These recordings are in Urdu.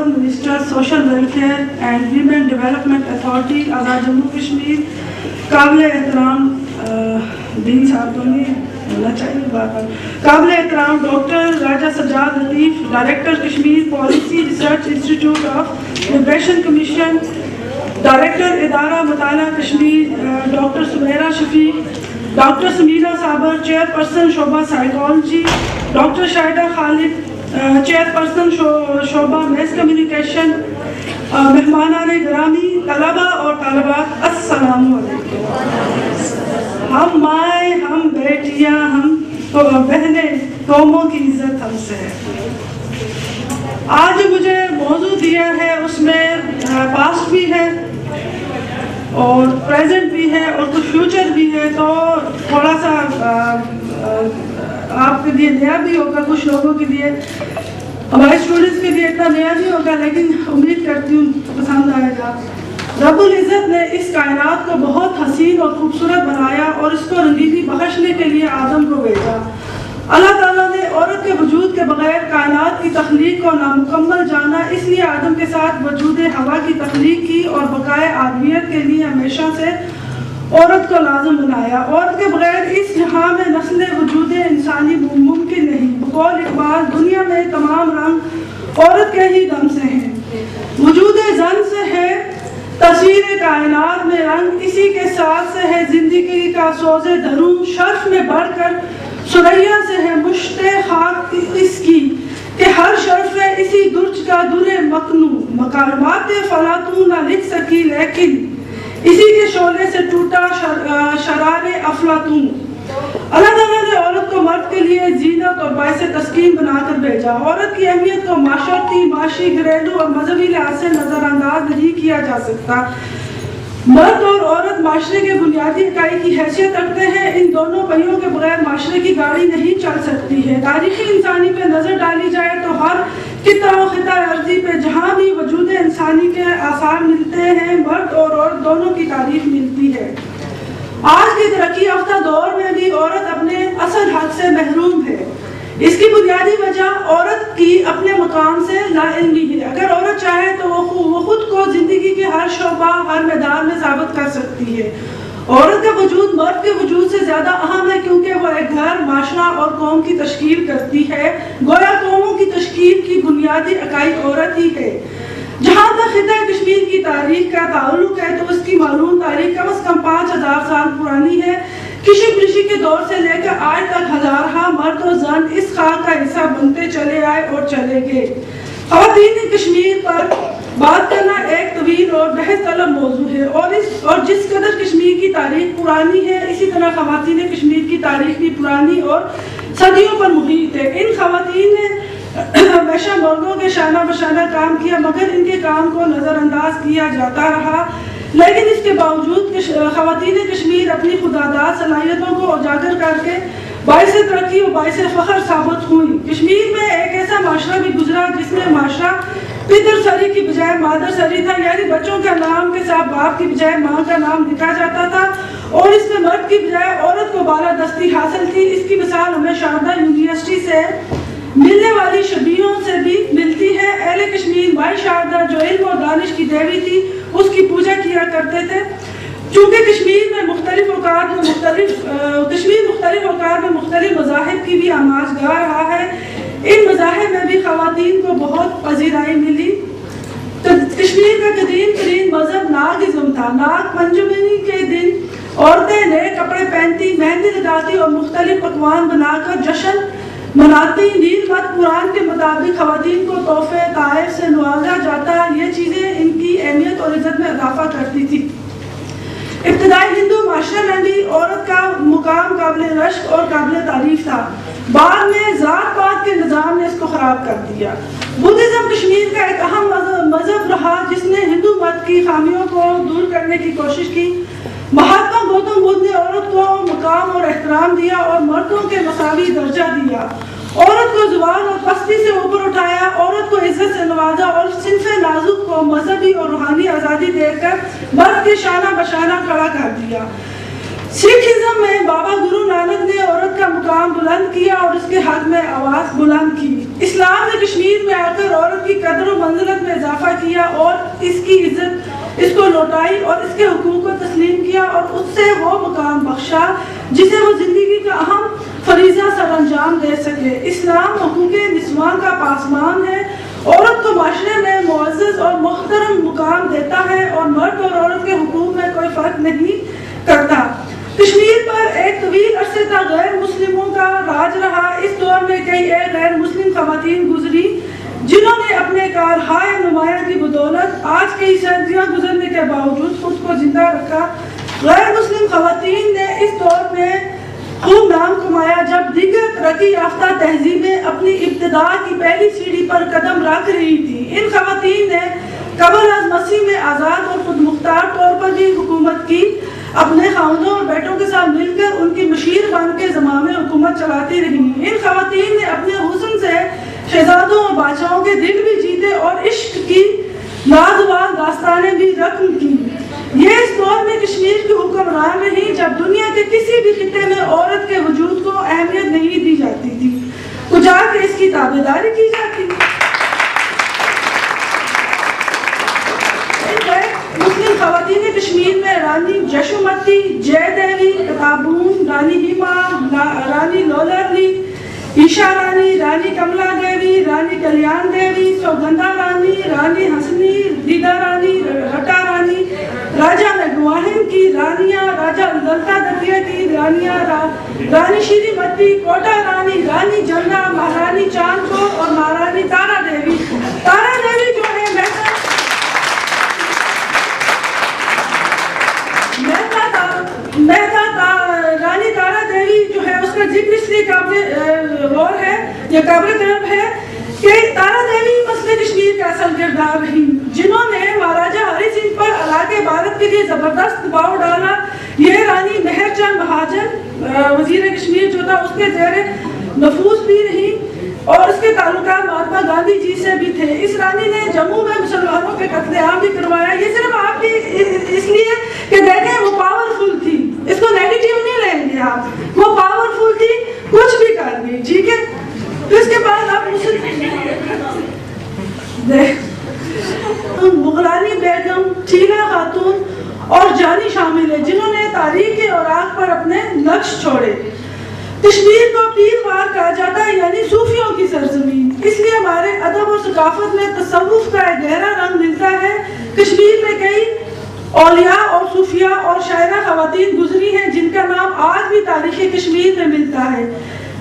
Minister social welfare and women development authority Azad Jammu Kashmir, قابل احترام دین صاحب کو نہیں ہونا چاہیے بات، قابل احترام doctor Raja Sajjad Latif, director Kashmir policy research institute of liberation commission, director ادارہ مطالعہ کشمیر ڈاکٹر سمیرہ شفیق، ڈاکٹر سمیرہ صابر چیئرپرسن شعبہ سائیکالوجی، ڈاکٹر شاہدہ خالد چیئرپرسن شعبہ میس کمیونیکیشن، مہمانان گرامی، طلبہ اور طالبات، السلام علیکم۔ ہم مائیں، ہم بیٹیاں، ہم بہنیں، قوموں کی عزت ہم سے ہے۔ آج مجھے موضوع دیا ہے، اس میں پاسٹ بھی ہے اور پریزنٹ بھی ہے اور کچھ فیوچر بھی ہے، تو تھوڑا سا آپ کے لیے نیا بھی ہوگا، کچھ لوگوں کے لیے، ہمارے اسٹوڈنٹس کے لیے اتنا نیا نہیں ہوگا، لیکن امید کرتی ہوں پسند آئے گا۔ رب العزت نے اس کائنات کو بہت حسین اور خوبصورت بنایا اور اس کو رنگینی بخشنے کے لیے آدم کو بھیجا۔ اللہ تعالیٰ نے عورت کے وجود کے بغیر کائنات کی تخلیق کو نامکمل جانا، اس لیے آدم کے ساتھ وجود ہوا کی تخلیق کی اور بقائے آدمیت کے لیے ہمیشہ سے عورت کو لازم بنایا۔ عورت کے بغیر اس جہاں میں نسل وجود انسانی ممکن نہیں۔ بقول اقبال، دنیا میں تمام رنگ عورت کے ہی دم سے ہیں، وجود زن سے ہے تصویر کائنات میں رنگ، اسی کے ساتھ سے ہے زندگی کا سوز دروں، شرف میں بڑھ کر سریا سے ہے مشت خاک اس کی، کہ ہر شرف ہے اسی درج کا در مکنوں، مکالمات فلاطوں نہ لکھ سکی لیکن اسی کے شعلے سے ٹوٹا شرار افلاطون۔ اللہ تعالیٰ نے عورت کو مرد کے لیے زینت اور باعث تسکین بنا کر بھیجا۔ عورت کی اہمیت کو معاشرتی، معاشی، گھریلو اور مذہبی لحاظ سے نظر انداز نہیں کیا جا سکتا۔ مرد اور عورت معاشرے کے بنیادی اکائی کی حیثیت رکھتے ہیں، ان دونوں پہیوں کے بغیر معاشرے کی گاڑی نہیں چل سکتی ہے۔ تاریخی انسانی پہ نظر ڈالی جائے تو ہر خطہ و خطہ ارضی پہ جہاں بھی وجود انسانی کے آثار ملتے ہیں، مرد اور عورت دونوں کی تعریف ملتی ہے۔ آج کے ترقی یافتہ دور میں بھی عورت اپنے اصل حق سے محروم ہے۔ اس کی بنیادی وجہ عورت کی اپنے مقام سے لا علمی ہے۔ اگر عورت چاہے تو وہ خود کو زندگی کے ہر شعبہ، ہر میدان میں ثابت کر سکتی ہے۔ عورت کا وجود مرد کے وجود سے زیادہ اہم ہے، کیونکہ وہ ایک گھر، معاشرہ اور قوم کی تشکیل کرتی ہے۔ گویا قوموں کی تشکیل کی بنیادی اکائی عورت ہی ہے۔ جہاں تک خطہ کشمیر کی تاریخ کا تعلق ہے تو اس کی معلوم تاریخ کم از کم 5000 سال پرانی ہے۔ کشک رشی کے دور سے لے کر آج تک ہزارہ مرد و زن اس خاک کا حصہ بنتے چلے آئے اور چلے گئے۔ خواتین کشمیر پر بات کرنا ایک طویل اور بحث طلب موضوع ہے، اور جس قدر کشمیر کی تاریخ پرانی ہے، اسی طرح خواتین کشمیر کی تاریخ بھی پرانی اور صدیوں پر محیط ہے۔ ان خواتین نے ہمیشہ مردوں کے شانہ بشانہ کام کیا، مگر ان کے کام کو نظر انداز کیا جاتا رہا۔ لیکن اس کے باوجود خواتین کشمیر اپنی خودآگاہ صلاحیتوں کو اجاگر کر کے باعث ترقی و باعث فخر ثابت ہوئی۔ کشمیر میں ایک ایسا معاشرہ بھی گزرا جس میں معاشرہ پدر سری کی بجائے مادر سری تھا، یعنی بچوں کا نام کے ساتھ باپ کی بجائے ماں کا نام لکھا جاتا تھا، اور اس میں مرد کی بجائے عورت کو بالادستی حاصل تھی۔ اس کی مثال ہمیں شاردا یونیورسٹی سے ملنے والی شبیہوں سے بھی ملتی ہے۔ اہل کشمیر مائی شاردا جو علم اور دانش کی دیوی تھی، اس کی پوجا کیا کرتے تھے۔ چونکہ کشمیر مختلف اوقات میں مختلف مذاہب کی بھی آماجگاہ رہا ہے، ان مذاہب میں بھی خواتین کو بہت پذیرائی ملی۔ کشمیر کا قدیم ترین مذہب ناگزم تھا۔ ناگ پنچمی کے دن عورتیں نئے کپڑے پہنتی، مہندی لگاتی اور مختلف پکوان بنا کر جشن مناتی۔ نیل مت پران کے مطابق خواتین کو تحفے تحائف سے نوازا جاتا، یہ چیزیں ان کی اہمیت اور عزت میں اضافہ کرتی تھی۔ ابتدائی ہندو معاشرے میں بھی عورت کا مقام قابل رشک اور قابل تعریف تھا، بعد میں ذات پات کے نظام نے اس کو خراب کر دیا۔ بدھزم کشمیر کا ایک اہم مذہب رہا جس نے ہندو مت کی خامیوں کو دور کرنے کی کوشش کی۔ مہاتما گوتم بدھ نے عورت کو مقام اور احترام دیا اور مردوں کے مساوی درجہ دیا، عورت کو زبان اور پستی سے اوپر اٹھایا، عورت کو عزت سے نوازا اور صنف نازک کو مذہبی اور روحانی آزادی دے کر مرد کے شانہ بشانہ کھڑا کر دیا۔ سکھ ازم میں بابا گرو نانک نے عورت کا مقام بلند کیا اور اس کے حق میں آواز بلند کی۔ اسلام نے کشمیر میں آ کر عورت کی قدر و منزلت میں اضافہ کیا اور اس کی عزت اس کو لوٹائی اور اس کے حقوق کو تسلیم کیا اور اس سے وہ مقام بخشا جسے وہ زندگی کا اہم فریضہ سر انجام دے سکے۔ اسلام حقوق نسواں کا پاسمان ہے، عورت کو معاشرے میں معزز اور محترم مقام دیتا ہے اور مرد اور عورت کے حقوق میں کوئی فرق نہیں کرتا۔ کشمیر پر ایک طویل عرصے تک غیر مسلموں کا راج رہا۔ اس دور میں کئی ایک غیر مسلم خواتین گزری جنہوں نے اپنے کارہائے نمایاں کی بدولت آج کئی صدیاں گزرنے کے باوجود خود کو زندہ رکھا۔ غیر مسلم خواتین نے اس دور میں خوب نام کمایا جب دیگر ترقی یافتہ تہذیبیں اپنی ابتدا کی پہلی سیڑھی پر قدم رکھ رہی تھیں۔ ان خواتین نے قبل از مسیح میں آزاد اور خود مختار طور پر بھی حکومت کی، اپنے خاندانوں اور بیٹوں کے ساتھ مل کر ان کی مشیر بن کے زمام حکومت چلاتی رہیں۔ ان خواتین نے اپنے حسن سے شہزادوں اور بادشاہوں کے دل بھی جیتے اور عشق کی لازوال داستانیں بھی رقم کی۔ یہ اس دور میں کشمیر کی حکمران رہی جب دنیا کے کسی بھی خطے میں عورت کے وجود کو اہمیت نہیں دی جاتی تھی، کجا کہ اس کی تابعداری کی جاتی۔ مسلم خواتین کشمیر میں رانی جشومتی، جے دیوی، کتابون، رانی ہیما، رانی لولرلی، ایشا رانی، رانی کملا دیوی، رانی کلیان دیوی، سوگندھا رانی، رانی حسنی، دیدا رانی، رٹا رانی، راجہ میگواہن کی رانیاں، راجہ للتا دتیا کی رانیاں، رانی شیری متی، کوٹا رانی، رانی جنگا، مہارانی چاند کور اور مہارانی تارا دیوی۔ تارا دیوی جو ہے رانی تارا دیوی جو ہے اس کا ذکر اس لیے قابل غور ہے یا قابل طلب ہے کہ تارا دیوی مسئلہ کشمیر کا اصل کردار رہی جنہوں نے مہاراجہ ہری سنگھ پر علاقے بھارت کے لیے زبردست دباؤ ڈالا۔ یہ رانی مہر چند مہاجن وزیر کشمیر جو تھا اس کے زیر نفوذ بھی رہی اور اس کے تعلقات مہاتما گاندھی جی سے بھی تھے۔ اس رانی نے جموں میں مسلمانوں کے قتل عام بھی کروایا۔ یہ صرف آپ کی اس لیے کہ دیکھیں وہ پاورفل تھی، اس کو نیگیٹیو نہیں لیں گے آپ، وہ پاورفل تھی، کچھ بھی کر دی، ٹھیک ہے۔ تو اس کے بعد آپ مغرانی بیگم، ٹھیلا خاتون اور جانی شامل ہیں جنہوں نے تاریخ کے اوراق پر اپنے نقش چھوڑے۔ کشمیر کو پیر وار کہا جاتا ہے یعنی صوفیوں کی سرزمین، اس لیے ہمارے ادب اور ثقافت میں تصوف کا ایک گہرا رنگ ملتا ہے۔ کشمیر میں کئی اولیاء اور صوفیاء اور شاعرہ خواتین گزری ہیں جن کا نام آج بھی تاریخ کشمیر میں ملتا ہے۔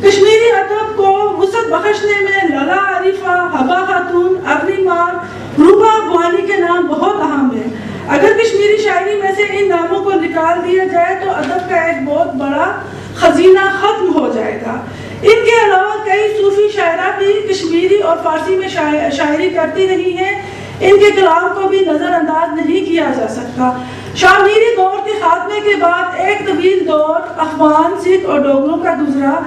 کشمیری ادب کو وسعت بخشنے میں للا عریفہ، حبا خاتون، ابری مار، روبا بوانی کے نام بہت اہم ہیں۔ اگر کشمیری شاعری میں سے ان ناموں کو نکال دیا جائے تو ادب کا ایک بہت بڑا خزینہ ختم ہو جائے گا۔ ان کے علاوہ کئی صوفی شاعرہ بھی کشمیری اور فارسی میں شاعری کرتی رہی ہیں، ان کے کلام کو بھی نظر انداز نہیں کیا جا سکتا۔ شاہ میری دور کے خاتمے کے بعد ایک طویل دور افغان، سکھ اور ڈوگروں کا گزرا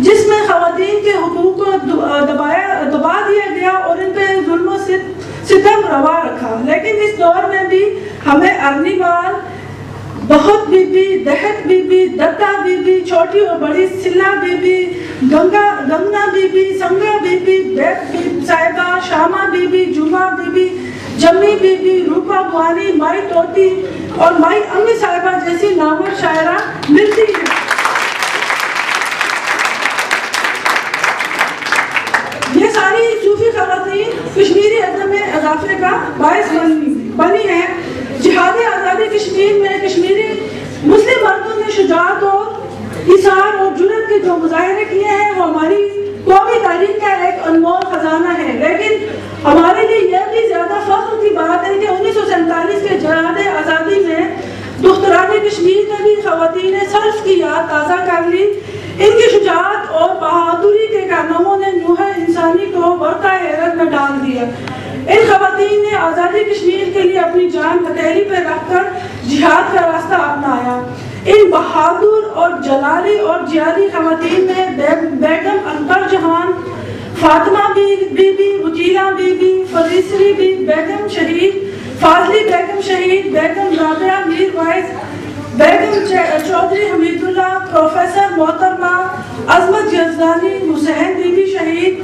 جس میں خواتین کے حقوق کو دبا دیا گیا اور ان پہ ظلم و ستم روا رکھا۔ لیکن اس دور میں بھی ہمیں ارنی مال، بہت بی بی، دہت بی بی، دتا بی بی، چھوٹی اور بڑی سلا بی بی، گنگنا بی بی، سنگا بی بی، بیت بی صاحبہ، شامہ بی بی، جمعہ بی بی، جمی بی بی، روپا بوانی، مائی توتی اور مائی امی صاحبہ جیسی نامور شاعرہ ملتی ہیں۔ یہ ساری صوفی خواتین کشمیری ادب میں اضافے کا باعث بنی ہیں۔ جہاد آزادی کشمیر میں کشمیری مسلم مردوں نے شجاعت اور ایثار اور جرأت کے جو مظاہرے کیے ہیں وہ ہماری قومی تاریخ کا ایک انمول خزانہ ہے۔ لیکن ہمارے لیے یہ بھی زیادہ فخر کی بات ہے کہ 1947 کے جہاد آزادی میں دختران کشمیر نے بھی خواتین سلف کی یاد تازہ کر لی۔ ان کی شجاعت اور بہادری کے کارناموں نے نوح انسانی کو برقع حیرت میں ڈال دیا۔ ان خواتین نے آزادی کشمیر کے لیے اپنی جان ہتھیلی پہ رکھ کر جہاد کا راستہ اپنایا۔ ان بہادر اور جلالی اور جیادی خواتین میں بیگم اکبر جہان، فاطمہ بی بی، وکیلہ بی بی، فریسری بی بیگم شہید، فاضلی بیگم شہید، بیگم رابعہ میر وائز، بیگم چودھری حمید اللہ، پروفیسر محترمہ عظمت یزدانی، حسین بی بی شہید،